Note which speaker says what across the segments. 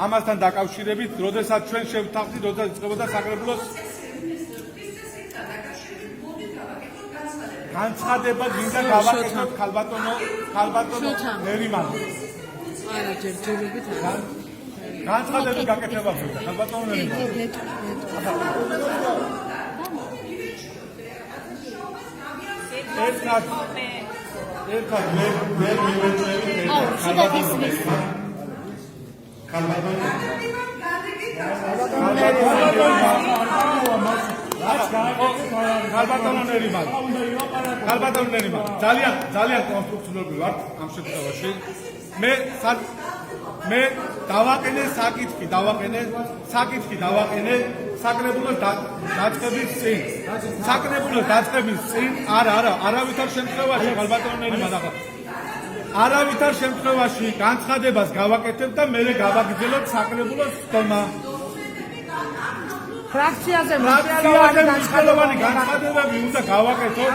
Speaker 1: ამასთან დაკავშირებით, როდესაც ჩვენ შევთავაზეთ, როდესაც იწყებოდა საკრებულოს განცხადება, გინდა გავაკეთოთ ხალბატონო ნერიმანი.
Speaker 2: არა, ჯერჯერობით არა.
Speaker 1: განცხადების გაკეთება გინდა ხალბატონო ნერიმანი. ერთად მე მივეწევით ხალბატონო ნერიმანი ძალიან კონსტრუქციული ვართ ამ შემთხვევაში. მე დავაყენე საკითხი საკრებულოს დაწყების წინ. საკრებულოს დაწყების წინ არავითარ შემთხვევაში ხალბატონო ნერიმანი არავითარ შემთხვევაში განცხადებას გავაკეთებ და მე გავაგრძელებ საკრებულოს ხმა.
Speaker 2: ფრაქციაზე
Speaker 1: მნიშვნელოვანი განცხადებები უნდა გავაკეთოთ.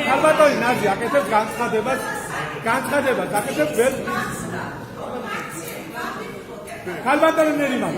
Speaker 1: ხალბატონი ნაზი აკეთებს განცხადებას აკეთებს ვერ ხალბატონი ნერიმანი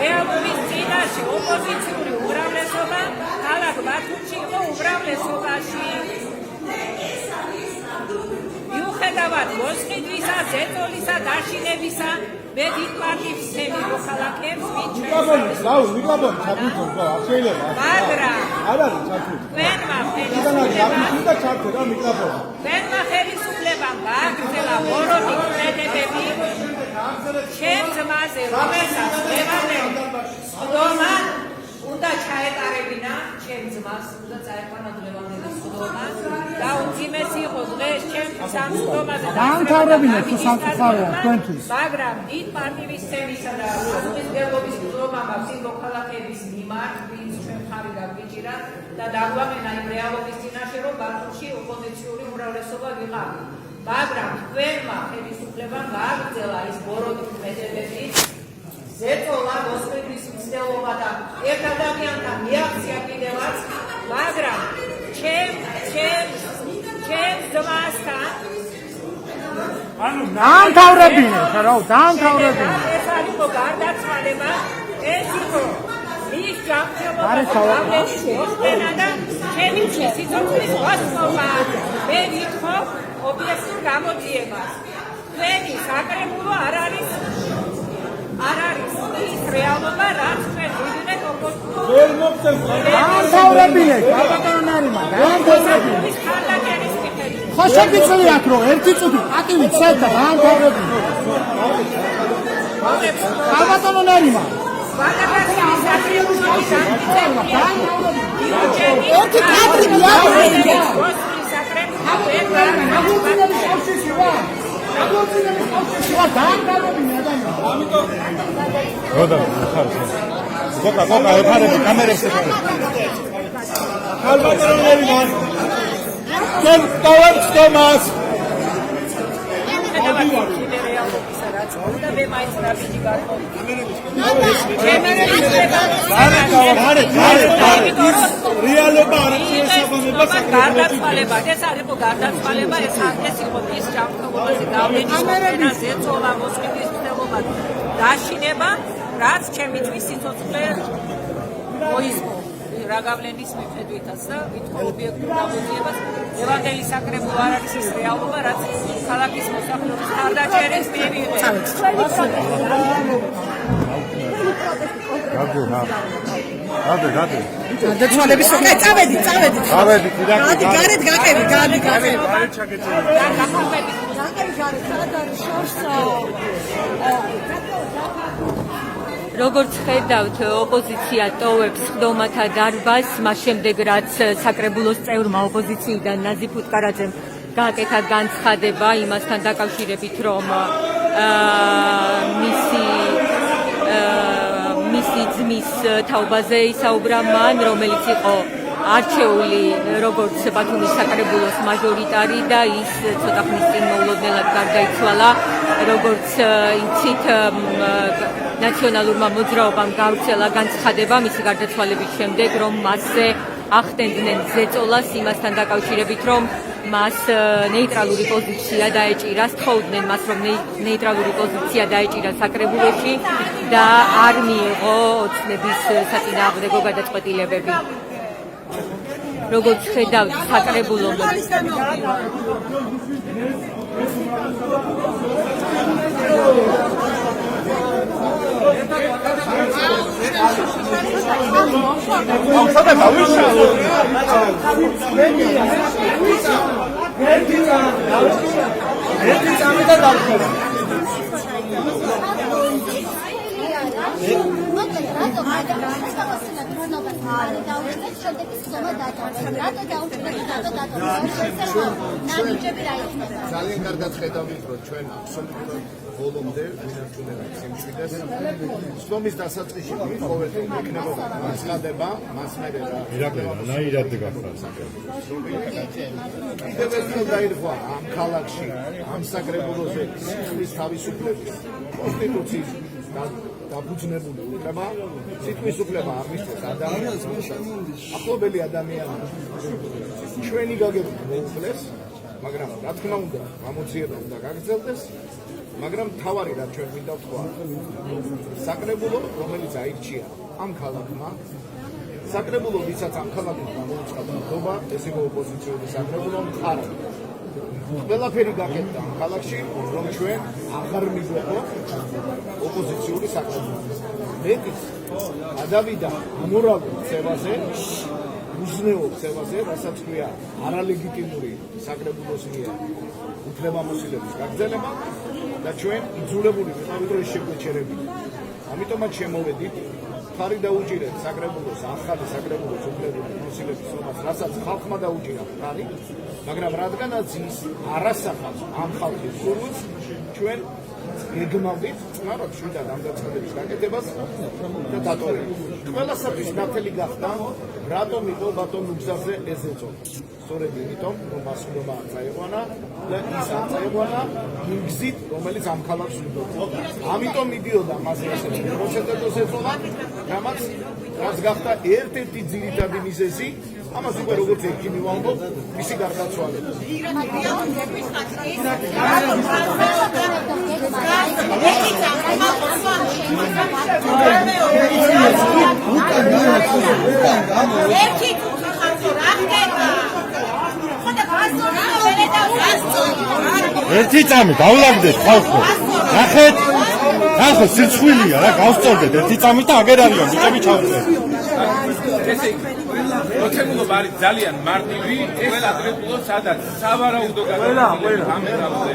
Speaker 3: რეალური წინაშე ოპოზიციური უმრავლესობა ქალაქ ბათუმში იყო უმრავლესობაში. მიუხედავად მოსყიდვისა, ზეწოლისა, დაშინებისა, მე დიდ პარტიის ცემი მოქალაქეებს მაგრამ თქვენმა ხელისუფლებამ გააგრძელა ბოროტი ქმედებები ჩემ ძმაზე, რომელსაც მევარდები სხდომა უნდა ჩაეტარებინა, ჩემ ძმას უნდა წაეყვანა დღევანდელი სხდომა და უმძიმესი იყო დღეს ჩემ სამსხდომაზე
Speaker 2: დაამთავრებინა თუ სამწუხაროა თქვენთვის.
Speaker 3: მაგრამ დიდ პარტიის ცემისა და პასუხისმგებლობის სხდომა მაქვს იმ მოქალაქეების მიმართ, ვინც ჩვენ მხარი დაგვიჭირა და დაგვაყენა იმ რეალობის წინაშე, რომ ბათუმში ოპოზიციური უმრავლესობა ვიყავი. მაგრამ თქვენმა ხელისუფლებამ გააგრძელა ის ბოროტი ქმედებები, ზეწოლა, მოსყიდვის მცდელობა და ერთ ადამიანთან მიაქცია კიდევაც, მაგრამ ჩემ ძმასთან
Speaker 2: დაამთავრებინა, დაამთავრებინა.
Speaker 3: ეს არ იყო გარდაცვალება, ეს იყო მის ჯანმრთელობის მოხდენა და ჩემი სიცოცხლის მოსწომა. მე ვითხობ ობიექტურ გამოძიებას. თქვენი საკრებულო არ არის ის რეალობა, რაც ჩვენ ვიდით ოპოზიციაში.
Speaker 2: დაამთავრებინა, ხალბატონო ნერიმანი, დაამთავრებინა. ხო შეგიძლიათ რომ ერთი წუთი პატივით შეეცა დაამთავრებინა. ხალბატონო ნერიმანი. ერთი კადრი
Speaker 3: გარდაცვალება ეს იყო ის ჯანმრთელობაზე გავლენის ზეწოლა, მოსყიდვის მცდელობა, დაშინება, რაც ჩემთვის სიცოცხლე მოისმო რა გავლენის მიხედვითაც და ვითხოვ ობიექტურ გამოძიებას. ლევანდელი საკრებულო არ არის ის რეალობა, რაც ქალაქის მოსახლეობის მხარდაჭერით მივიღე.
Speaker 2: დაცვალების უკეთ წავედი. გარეთ გაკები.
Speaker 4: როგორც ხედავთ, ოპოზიცია ტოვებს ხდომათა დარბაზს, მას შემდეგ რაც საკრებულოს წევრმა ოპოზიციიდან ნაზიფ უტკარაძემ გააკეთა განცხადება იმასთან დაკავშირებით, რომ მისი ძმის თაობაზე ისაუბრა მან, რომელიც იყო არჩეული როგორც ბათუმის საკრებულოს მაჟორიტარი და ის ცოტა ხნის წინ მოულოდნელად გარდაიცვალა, როგორც იცით ნაციონალურმა მოძრაობამ გავრცელა განცხადება მისი გარდაცვალების შემდეგ, რომ მასზე ახდენდნენ ზეწოლას იმასთან დაკავშირებით, რომ მას ნეიტრალური პოზიცია დაეჭირა, სთხოვდნენ მას, რომ ნეიტრალური პოზიცია დაეჭირა საკრებულოში და არ მიიღო ოცნების საწინააღმდეგო გადაწყვეტილებები. როგორც ხედავთ, საკრებულო
Speaker 5: ძალიან კარგად ხედავთ, რომ ჩვენ აბსოლუტურად ბოლომდე ვინარჩუნებთ სიმშვიდეს. სლომის დასაწყისში ყოველთვის იქნებოდა განცხადება, მას მერე
Speaker 6: ნაირად გახსოვს.
Speaker 5: კიდევ ერთხელ დაირღვა ამ ქალაქში, ამ საკრებულოზე სიტყვის თავისუფლების კონსტიტუციის დაფუძნებული უფლება, სიტყვის უფლება აღნიშნავს ადამიანს, ახლობელი ადამიანს. ჩვენი გაგება მოუკლეს, მაგრამ რა თქმა უნდა, გამოძიება უნდა გაგრძელდეს, მაგრამ თავარი რა ჩვენ მინდა ვთქვა, საკრებულო, რომელიც აირჩია ამ ქალაქმა, საკრებულო, ვისაც ამ ქალაქმა გამოუცხადა ნდობა, ეს იყო ოპოზიციური საკრებულო მხარე. ყველაფერი გაკეთდა ამ ქალაქში, რომ ჩვენ აღარ მიგვეყო ოპოზიციური საკრებულო. მეტიც გადავიდა ამორალურ ცევაზე, უზნეო ცევაზე, რასაც ქვია არალეგიტიმური საკრებულოს მიერ უფლებამოსილების გაგრძელება და ჩვენ იძულებული ვიყავით, რომ შეგვეჩერებით. ამიტომაც შემოვედით, ხარი დაუჭირეთ საკრებულოს, ახალი საკრებულოს უფლებამოსილების რომას, რასაც ხალხმა დაუჭირა ხარი, მაგრამ რადგანაც ის არასახავს ამ ხალხის სურვილს, ჩვენ გეგმავდით წყნარად შვიდად ამ განცხადების გაკეთებას და დატოვებით. ყველასათვის ნათელი გახდა, რატომ იყო ბატონ ნუგზარზე ეს ეწოლა. სწორედ იმიტომ, რომ მას ხდომა არ წაიყვანა და ის არ წაიყვანა იმ გზით, რომელიც ამ ქალაქს უნდოდა. ამიტომ მიდიოდა მასზე ასეთი პროცედურას ეწოლა, რაც გახდა ერთ-ერთი ძირითადი მიზეზი, ამას უკვე როგორც ერთი მივამბობ, მისი გარდაცვალება.
Speaker 6: ერთი წამი გავლაგდეთ ხალხო. ნახეთ, ხალხო სიცხვილია რა, გავსწორდეთ ერთი წამი და აგერ არიან ბიჭები ჩავწერეთ.
Speaker 1: ესე იგი, მოცემულობა არის ძალიან მარტივი, ეს საკრებულო სადაც სავარაუდო გადაწყვეტილება ამ ეტაპზე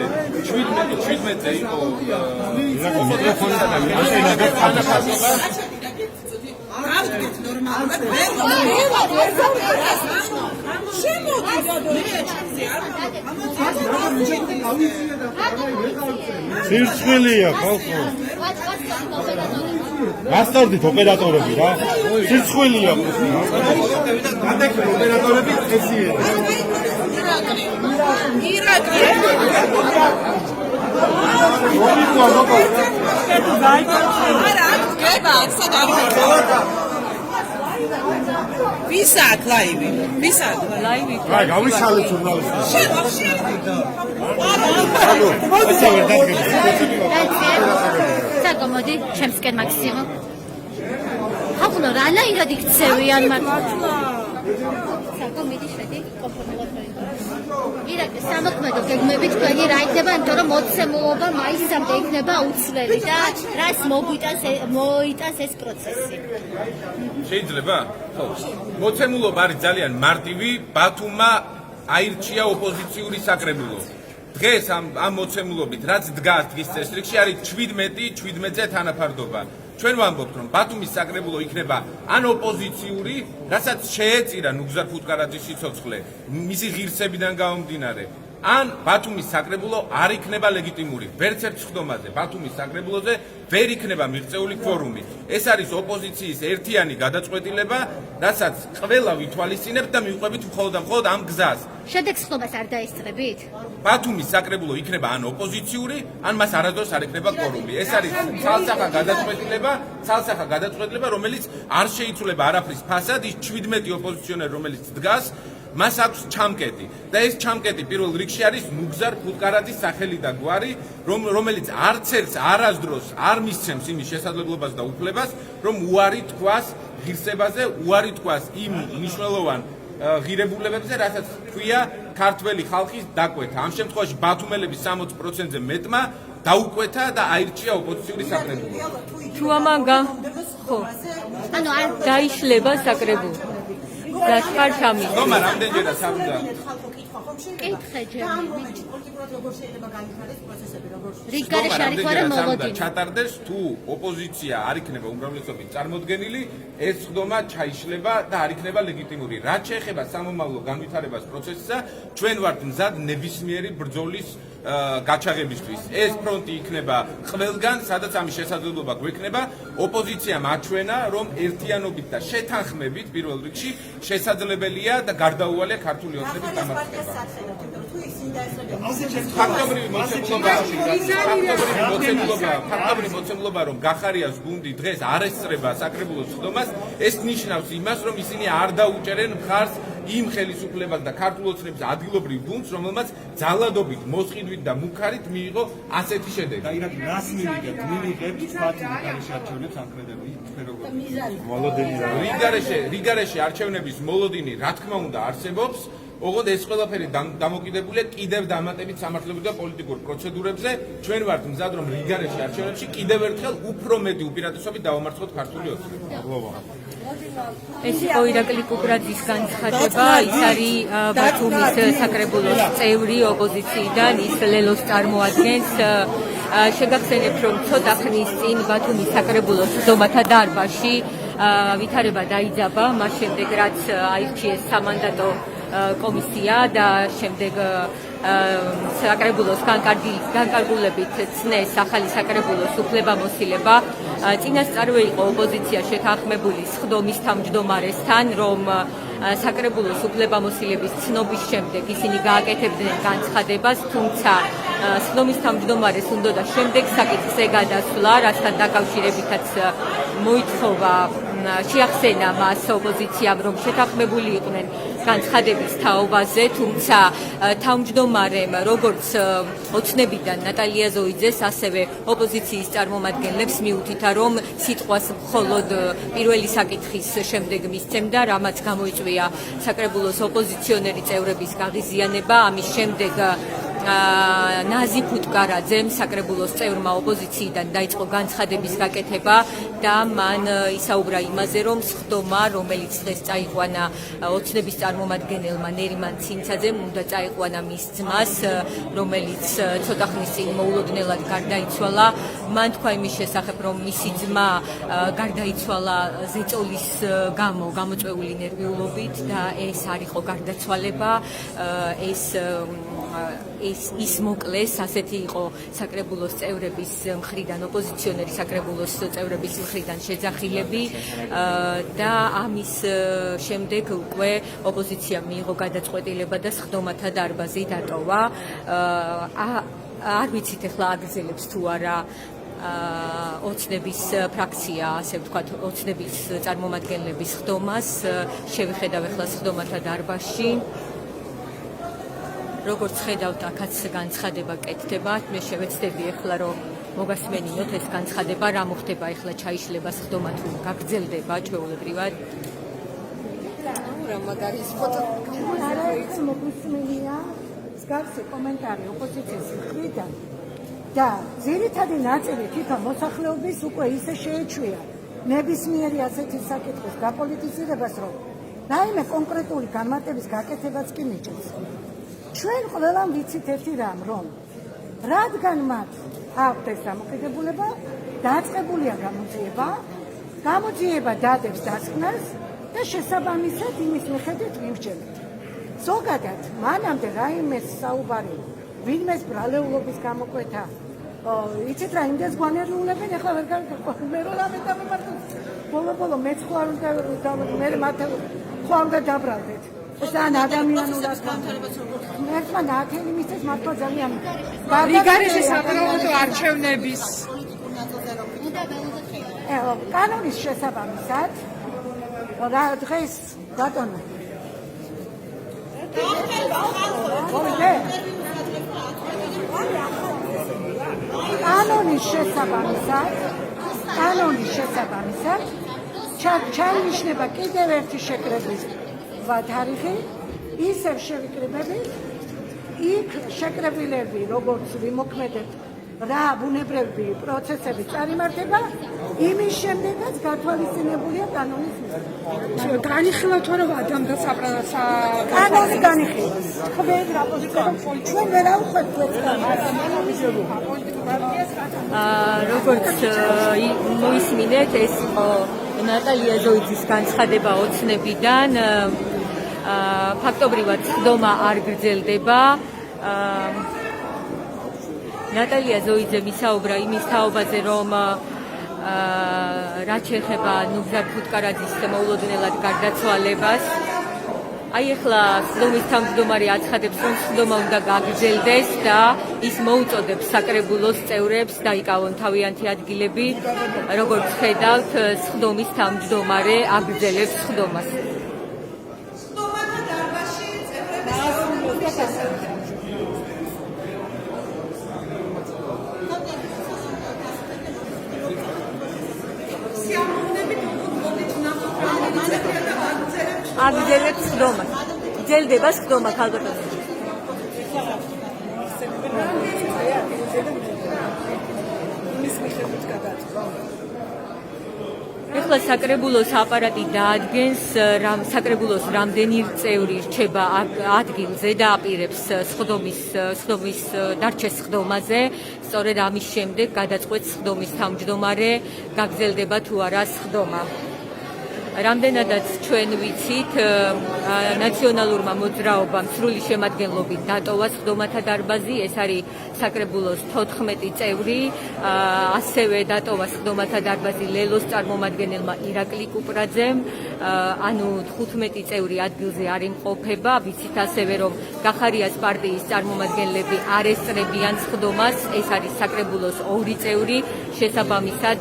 Speaker 1: 17-ზე იყო მიკროფონი და ნაგებ ხალხობა.
Speaker 6: სიცხვილია ხალხო. გასწორდით ოპერატორები რა. სიცხვილია.
Speaker 1: გადაგები ოპერატორები ესია.
Speaker 2: ირაკლი. არა, გება, სადა. ვისაკ ლაივი? ვისაკ ლაივი?
Speaker 6: რა გავიშალე ჟურნალისტი.
Speaker 7: საგო მოდი, ჩემსკენ მაქსიმო. ხაფუნო რა ლაირად იქცევიან მართლა. საგო მიდი შედი კომპონენტები. ირაკლი სამოქმედო გეგმები თქვენი რა იქნება, იმიტომ რომ მოცემულობა მაისამდე იქნება უცვლელი და რას მოიტანს ეს პროცესი.
Speaker 1: შეიძლება? ხო. მოცემულობა არის ძალიან მარტივი, ბათუმმა აირჩია ოპოზიციური საკრებულო. დღეს ამ მოცემულობით, რაც დგას დღის წესრიგში, არის 17-ზე თანაფარდობა.
Speaker 8: ჩვენ ვამბობთ, რომ ბათუმის საკრებულო იქნება ან ოპოზიციური, რასაც შეეწირა ნუგზარ ფუტკარაძის სიცოცხლე, მისი ღირსებიდან გამომდინარე, ან ბათუმის საკრებულო არ იქნება ლეგიტიმური. ვერც ერთ სხდომაზე ბათუმის საკრებულოზე ვერ იქნება მიღწეული ფორუმი. ეს არის ოპოზიციის ერთიანი გადაწყვეტილება, რასაც ყველა ვითვალისწინებთ და მივყვებით მხოლოდ ამ გზას.
Speaker 7: შედეგს ხდომას არ დაესწრებით?
Speaker 8: ბათუმის საკრებულო იქნება ან ოპოზიციური, ან მას არასდროს არ ექნება ფორუმი. ეს არის ცალსახა გადაწყვეტილება, რომელიც არ შეიცვლება არაფრის ფასად, ის 17 ოპოზიციონერი, რომელიც დგას, მას აქვს ჩამკეტი და ეს ჩამკეტი პირველ რიგში არის ნუგზარ ფუტკარაძის სახელი და გვარი, რომელიც არც ერთს არასდროს არ მისცემს იმის შესაძლებლობას და უფლებას, რომ უარი თქვას ღირსებაზე, უარი თქვას იმ მნიშვნელოვან ღირებულებებზე, რასაც ქვია ქართველი ხალხის დაკვეთა. ამ შემთხვევაში ბათუმელების 60%-ზე მეტმა დაუკვეთა და აირჩია ოპოზიციური საკრებულო.
Speaker 4: თუ ამან ხო
Speaker 7: ანუ არ
Speaker 4: დაიშლება საკრებულო და ხარშამის
Speaker 8: ხომ რამდენჯერა საუბრა
Speaker 7: კითხე ჯერმი რიგ გარეშე არ იქნება მოლოდინი
Speaker 8: ჩატარდეს თუ ოპოზიცია არ იქნება უმრავლესობით წარმოდგენილი, ეს ხდომა ჩაიშლება და არ იქნება ლეგიტიმური. რაც შეეხება სამომავლო განვითარებას პროცესსა, ჩვენ ვართ მზად ნებისმიერი ბრძოლის გაჩაღებისთვის. ეს ფრონტი იქნება ყველგან, სადაც ამის შესაძლებლობა გვექნება. ოპოზიციამ აჩვენა, რომ ერთიანობით და შეთანხმებით პირველ რიგში შესაძლებელია და გარდაუვალია ქართული ოცნების დამარცხება. ფაქტობრივი მოცემულობა, რომ გახარიას გუნდი დღეს არ ესწრება საკრებულოს ხდომას, ეს ნიშნავს იმას, რომ ისინი არ დაუჭერენ მხარს იმ ხელისუფლებას და ქართულ ოცნების ადგილობრივ გუნდს, რომელმაც ძალადობით, მოსყიდვით და მუქარით მიიღო ასეთი შედეგი.
Speaker 1: მივიღებთ თქვათ რიგარეშე არჩევნებს ანკრედები
Speaker 8: რიგარეშე არჩევნების მოლოდინი, რა თქმა უნდა, არსებობს. ოღონდ ეს ყველაფერი დამოკიდებულია კიდევ დამატებით სამართლებრივ და პოლიტიკურ პროცედურებზე. ჩვენ ვართ მზად, რომ რიგარეშე არჩევნებში კიდევ ერთხელ უფრო მეტი უპირატესობით დავამარცხოთ ქართული ოცნები.
Speaker 4: ეს იყო ირაკლი კუპრაძის განცხადება, ის არის ბათუმის საკრებულოს წევრი ოპოზიციიდან, ის ლელოს წარმოადგენს. შეგახსენებთ, რომ ცოტა ხნის წინ ბათუმის საკრებულოს ხდომათა დარბაზში ვითარება დაიძაბა, მას შემდეგ რაც აირჩიეს სამანდატო კომისია და შემდეგ საკრებულოს განკარგულებით ცნეს ახალი საკრებულოს უფლებამოსილება. წინასწარვე იყო ოპოზიცია შეთანხმებული სხდომის თავმჯდომარესთან, რომ საკრებულოს უფლებამოსილების ცნობის შემდეგ ისინი გააკეთებდნენ განცხადებას, თუმცა სხდომის თავმჯდომარეს უნდა შემდეგ საკითხზე გადასვლა, რასთან დაკავშირებითაც მოითხოვა შეახსენა მას ოპოზიციამ, რომ შეთანხმებული იყვნენ განცხადების თაობაზე, თუმცა თავმჯდომარემ როგორც ოცნებიდან ნატალია ზოიძეს, ასევე ოპოზიციის წარმომადგენლებს მიუთითა, რომ სიტყვას მხოლოდ პირველი საკითხის შემდეგ მისცემდა, რამაც გამოიწვია საკრებულოს ოპოზიციონერი წევრების გაღიზიანება. ამის შემდეგ ნაზი ფუტკარაძემ საკრებულოს წევრმა ოპოზიციიდან დაიწყო განცხადების გაკეთება და მან ისაუბრა იმაზე, რომ სხდომა, რომელიც დღეს წაიყვანა ოცნების წარმომადგენელმა ნერიმან ცინცაძემ, უნდა წაიყვანა მის ძმას, რომელიც ცოტა ხნის წინ მოულოდნელად გარდაიცვალა. მან თქვა იმის შესახებ, რომ მისი ძმა გარდაიცვალა ზეწოლის გამო, გამოწვეული ნერვიულობით და ეს არ იყო გარდაცვალება, ის მოკლეს, ასეთი იყო საკრებულოს წევრების მხრიდან, ოპოზიციონერი საკრებულოს წევრების მხრიდან შეძახილები და ამის შემდეგ უკვე ოპოზიცია მიიღო გადაწყვეტილება და სხდომათა დარბაზი დატოვა. არ ვიცით ახლა აგრძელებს თუ არა ოცნების ფრაქცია, ასე ვთქვათ, ოცნების წარმომადგენლების სხდომას. შევიხედავ ახლა სხდომათა დარბაზში. როგორც ხედავთ, აქაც განცხადება კეთდება. მე შევეცდები ახლა, რომ მოგასმენინოთ ეს განცხადება, რა მოხდება ახლა, ჩაიშლება სხდომა თუ გაგრძელდება ჩვეულებრივად.
Speaker 9: რა მაგარის ფოტო მოგუსმენია მსგავსი კომენტარი ოპოზიციის მხრიდან და ძირითადი ნაწილი თვითონ მოსახლეობის უკვე ისე შეეჩვია ნებისმიერი ასეთი საკითხის გაპოლიტიზირებას, რომ რაიმე კონკრეტული განმარტების გაკეთებაც კი მიჭირს. ჩვენ ყველამ ვიცით ერთი რამ, რომ რადგან მათ აქვთ ეს დამოკიდებულება, დაწყებულია გამოძიება დადებს დასკვნას და შესაბამისად იმის მიხედვით მივსჯელოთ. ზოგადად, მანამდე რაიმე საუბარი, ვინმეს ბრალეულობის გამოკვეთა, იცით რა, იმდენს გვანერიულებენ, ეხლა ვერ გავიგებ, მე რომ ამეტავე ბოლო მეც ხო არ უნდა მე მათ ხო არ უნდა დაბრალდეთ. ძალიან ადამიანურად ერთმა ნათელი მისცეს მართლა ძალიან
Speaker 2: რიგარეშე საპროვოდო არჩევნების
Speaker 9: კანონის შესაბამისად რა დღეს ბატონო კანონის შესაბამისად ჩაინიშნება კიდევ ერთი შეკრების თარიღი, ისევ შევიკრიბებით, იქ შეკრებილები, როგორც ვიმოქმედეთ, რა ბუნებრივი პროცესები წარიმართება, იმის შემდეგაც გათვალისწინებულია კანონის მიხედვით.
Speaker 2: განიხილავთ თუ არა ადამიანთა
Speaker 9: კანონი განიხილავს. ხმედ რა პოზიცია ჩვენ ვერ ავხვდეთ
Speaker 4: როგორც მოისმინეთ, ეს იყო ნატალია ზოიძის განცხადება ოცნებიდან. ფაქტობრივად სხდომა არ გრძელდება. ნატალია ზოიძე მისაუბრა იმის თაობაზე, რომ რაც შეეხება ნუგზარ ფუტკარაძის მოულოდნელად გარდაცვალებას. აი ახლა სხდომის თავმჯდომარე აცხადებს, რომ სხდომა უნდა გაგრძელდეს და ის მოუწოდებს საკრებულოს წევრებს დაიკავონ თავიანთი ადგილები. როგორც ხედავთ, სხდომის თავმჯდომარე აგრძელებს სხდომას. აგრძელებს სხდომას. გრძელდება სხდომა ქალბატონო. ეხლა საკრებულოს აპარატი დაადგენს, საკრებულოს რამდენი წევრი რჩება ადგილზე და აპირებს სხდომის დარჩეს სხდომაზე. სწორედ ამის შემდეგ გადაწყვეტს სხდომის თავმჯდომარე, გაგრძელდება თუ არა სხდომა. რამდენადაც ჩვენ ვიცით, ნაციონალურმა მოძრაობამ სრული შემადგენლობით დატოვა სხდომათა დარბაზი, ეს არის საკრებულოს 14 წევრი, ასევე დატოვა სხდომათა დარბაზი ლელოს წარმომადგენელმა ირაკლი კუპრაძემ, ანუ 15 წევრი ადგილზე არ იმყოფება. ვიცით ასევე, რომ გახარიას პარტიის წარმომადგენლები არ ესწრებიან სხდომას, ეს არის საკრებულოს 2 წევრი, შესაბამისად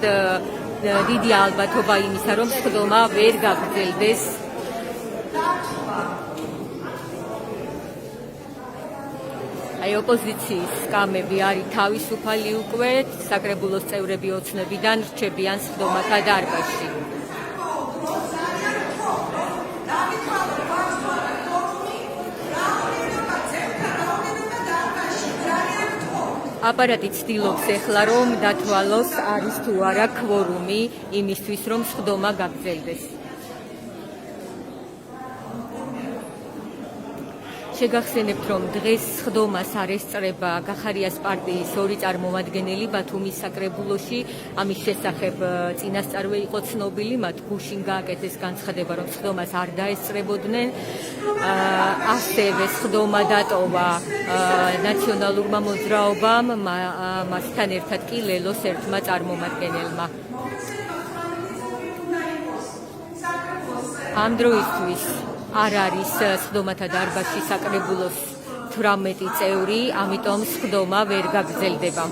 Speaker 4: დიდია ალბათობა იმისა, რომ სხდომა ვერ გაგრძელდეს. აი ოპოზიციის კამები არის თავისუფალი უკვე, საკრებულოს წევრები ოცნებიდან რჩებიან სხდომათა დარბაზში. აპარატი ცდილობს ეხლა, რომ დათვალოს არის თუ არა კვორუმი იმისთვის, რომ სხდომა გაგრძელდეს. შეგახსენებთ, რომ დღეს სხდომას არ ესწრება გახარიას პარტიის 2 წარმომადგენელი ბათუმის საკრებულოში. ამის შესახებ წინასწარვე იყო ცნობილი, მათ გუშინ გააკეთეს განცხადება, რომ სხდომას არ დაესწრებოდნენ. ასევე სხდომა დატოვა ნაციონალურმა მოძრაობამ, მასთან ერთად კი ლელოს ერთმა წარმომადგენელმა. ამ დროისთვის არ არის სხდომათა დარბაზში საკრებულოს 18 წევრი, ამიტომ სხდომა ვერ გაგრძელდება.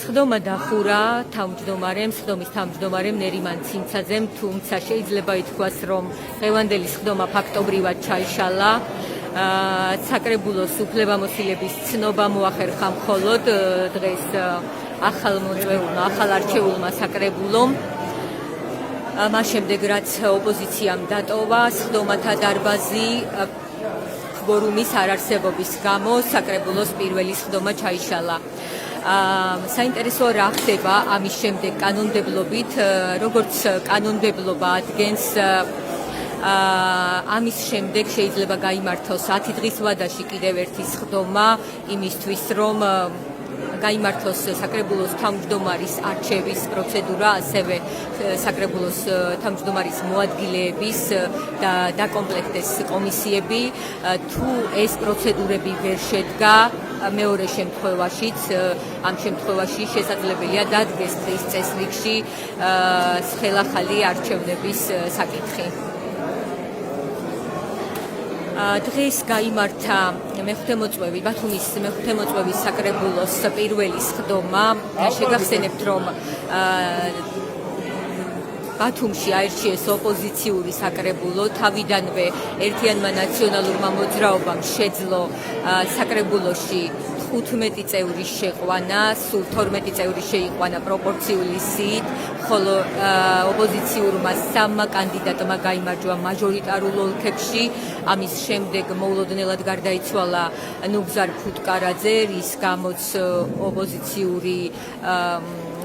Speaker 4: სხდომა დახურა სხდომის თავმჯდომარემ ნერიმან ცინცაძემ, თუმცა შეიძლება ითქვას, რომ დღევანდელი სხდომა ფაქტობრივად ჩაიშალა. საკრებულოს უფლებამოსილების ცნობა მოახერხა მხოლოდ დღეს ახალ არჩეულმა საკრებულომ. მას შემდეგ, რაც ოპოზიციამ დატოვა სხდომათა დარბაზი კვორუმის არარსებობის გამო, საკრებულოს პირველი სხდომა ჩაიშალა. საინტერესოა რა ხდება ამის შემდეგ კანონმდებლობით, როგორც კანონმდებლობა ადგენს ამის შემდეგ შეიძლება გაიმართოს 10 დღის ვადაში კიდევ ერთი სხდომა იმისთვის, რომ გაიმართოს საკრებულოს თავმჯდომარის არჩევის პროცედურა, ასევე საკრებულოს თავმჯდომარის მოადგილეების და დაკომპლექტეს კომისიები. თუ ეს პროცედურები ვერ შედგა, მეორე შემთხვევაშიც, ამ შემთხვევაში შესაძლებელია დადგეს დღის წესრიგში ხელახალი არჩევნების საკითხი. დღეს გაიმართა ბათუმის მეხუთე მოწვევის საკრებულოს პირველი სხდომა. შეგახსენებთ, რომ ბათუმში აირჩიეს ოპოზიციური საკრებულო, თავიდანვე ერთიანმა ნაციონალურმა მოძრაობამ შეძლო საკრებულოში 15 წევრის შეყვანა, სულ 12 წევრი შეიყვანა პროპორციული სიით, ხოლო ოპოზიციურმა 3 კანდიდატმა გაიმარჯვა მაჟორიტარულ ოლქებში. ამის შემდეგ მოულოდნელად გარდაიცვალა ნუგზარ ფუტკარაძე, რის გამოც ოპოზიციური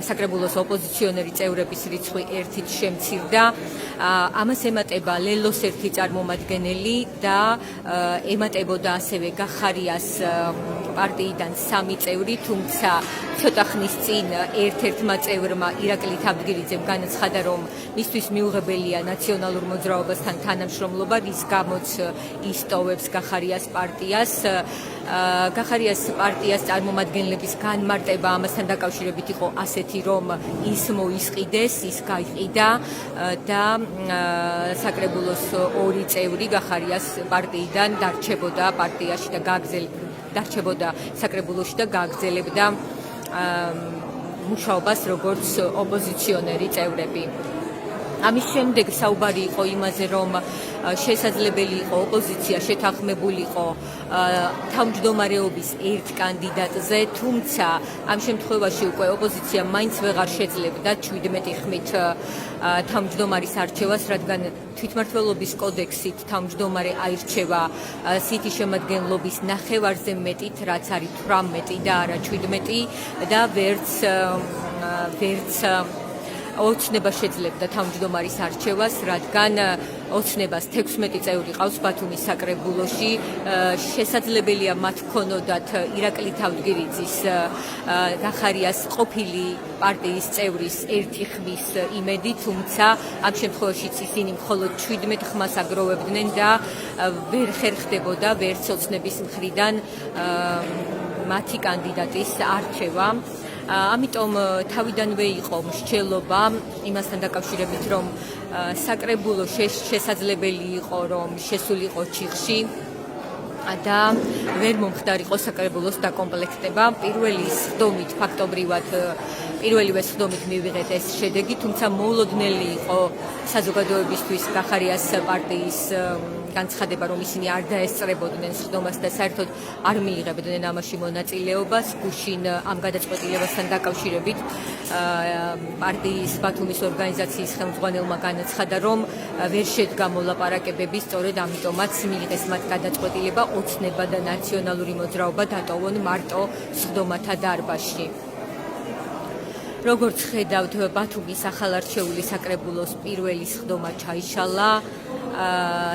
Speaker 4: საკრებულოს ოპოზიციონერი წევრების რიცხვი 1-ით შემცირდა. ამას ემატება ლელოს ერთი წარმომადგენელი და ემატებოდა ასევე გახარიას პარტიიდან 3 წევრი, თუმცა ცოტა ხნის წინ ერთ-ერთმა წევრმა ირაკლი თავდგირიძემ განაცხადა, რომ მისთვის მიუღებელია ნაციონალურ მოძრაობასთან თანამშრომლობა, რის გამოც ის ტოვებს გახარიას პარტიას. გახარიას პარტიას წარმომადგენლების განმარტება ამასთან დაკავშირებით იყო ასეთი, რომ ის მოისყიდეს, ის გაიყიდა და საკრებულოს 2 წევრი გახარიას პარტიიდან დარჩებოდა პარტიაში და დარჩებოდა საკრებულოში და გააგრძელებდა მუშაობას როგორც ოპოზიციონერი წევრები. ამის შემდეგ საუბარი იყო იმაზე, რომ შესაძლებელი იყო ოპოზიცია შეთანხმებულიყო თავმჯდომარეობის ერთ კანდიდატზე, თუმცა ამ შემთხვევაში უკვე ოპოზიცია მაინც ვეღარ შეძლებდა 17 ხმით თავმჯდომარის არჩევას, რადგან თვითმმართველობის კოდექსით თავმჯდომარე აირჩევა სიითი შემადგენლობის ნახევარზე მეტით, რაც არის 18 და არა 17 და ვერც ოცნება შეძლებდა თავმჯდომარის არჩევას, რადგან ოცნებას 16 წევრი ყავს ბათუმის საკრებულოში. შესაძლებელია მათ ჰქონოდათ ირაკლი თავდგირიძის გახარიას ყოფილი პარტიის წევრის 1 ხმის იმედი, თუმცა ამ შემთხვევაშიც ისინი მხოლოდ 17 ხმას აგროვებდნენ და ვერ ხერხდებოდა ვერც ოცნების მხრიდან მათი კანდიდატის არჩევა. ამიტომ თავიდანვე იყო მსჯელობა იმასთან დაკავშირებით, რომ საკრებულო შესაძლებელი იყო, რომ შესულიყო ჩიხში და ვერ მომხდარიყო საკრებულოს დაკომპლექტება. პირველივე სხდომით მივიღეთ ეს შედეგი, თუმცა მოულოდნელი იყო საზოგადოებისთვის გახარიას პარტიის განცხადება, რომ ისინი არ დაესწრებოდნენ სხდომას და საერთოდ არ მიიღებდნენ ამაში მონაწილეობას. გუშინ ამ გადაწყვეტილებასთან დაკავშირებით პარტიის ბათუმის ორგანიზაციის ხელმძღვანელმა განაცხადა, რომ ვერ შედგა მოლაპარაკებები, სწორედ ამიტომაც მიიღეს მათ გადაწყვეტილება ოცნება და ნაციონალური მოძრაობა დატოვონ მარტო სხდომათა დარბაზში. როგორც ხედავთ, ბათუმის ახალარჩეული საკრებულოს პირველი სხდომა ჩაიშალა.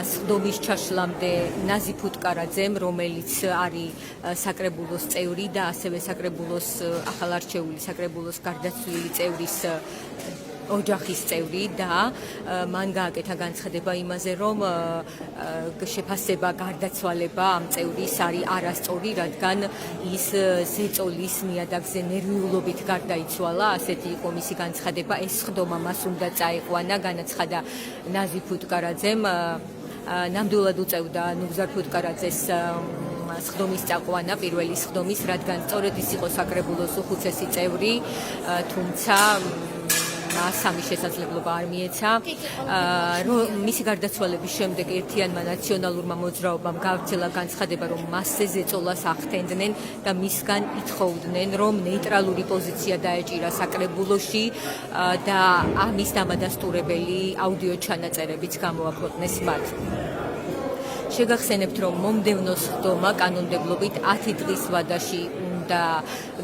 Speaker 4: სხდომის ჩაშლამდე ნაზი ფუტკარაძემ, რომელიც არის საკრებულოს წევრი და ასევე საკრებულოს ახალარჩეული საკრებულოს გარდაცვლილი წევრის ოჯახის წევრი და მან გააკეთა განცხადება იმაზე, რომ შეფასება გარდაცვალება ამ წევრის არის არასწორი, რადგან ის ზეწოლის ნიადაგზე ნერვიულობით გარდაიცვალა. ასეთი იყო მისი განცხადება. ეს სხდომა მას უნდა წაეყვანა, განაცხადა ნაზი ფუტკარაძემ. ნამდვილად უწევდა ნუგზარ ფუტკარაძეს სხდომის წაყვანა, პირველი სხდომის, რადგან სწორედ ის იყო საკრებულოს უხუცესი წევრი, თუმცა სამი შესაძლებლობა არ მიეცა. მისი გარდაცვალების შემდეგ ერთიანმა ნაციონალურმა მოძრაობამ გავრცელა განცხადება, რომ მასზე ზეწოლას ახდენდნენ და მისგან ითხოვდნენ, რომ ნეიტრალური პოზიცია დაეჭირა საკრებულოში და ამის დამადასტურებელი აუდიო ჩანაწერებიც გამოაქვეყნეს მათ. შეგახსენებთ, რომ მომდევნო სხდომა კანონმდებლობით 10 დღის ვადაში უნდა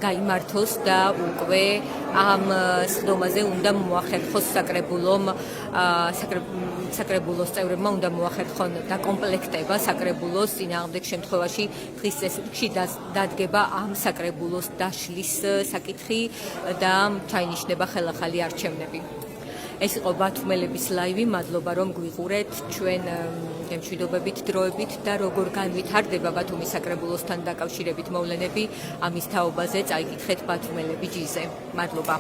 Speaker 4: გაიმართოს და უკვე ამ სხდომაზე უნდა მოახერხოს საკრებულოს წევრებმა უნდა მოახერხონ დაკომპლექტება საკრებულოს წინააღმდეგ შემთხვევაში დღის წესრიგში დადგება ამ საკრებულოს დაშლის საკითხი და ჩაინიშნება ხელახალი არჩევნები. ეს იყო ბათუმელების ლაივი, მადლობა რომ გვიყურეთ ჩვენ გემშვიდობებით დროებით და როგორ განვითარდება ბათუმის საკრებულოსთან დაკავშირებით მოვლენები ამის თაობაზე წაიკითხეთ ბათუმელები ჯიზე. მადლობა.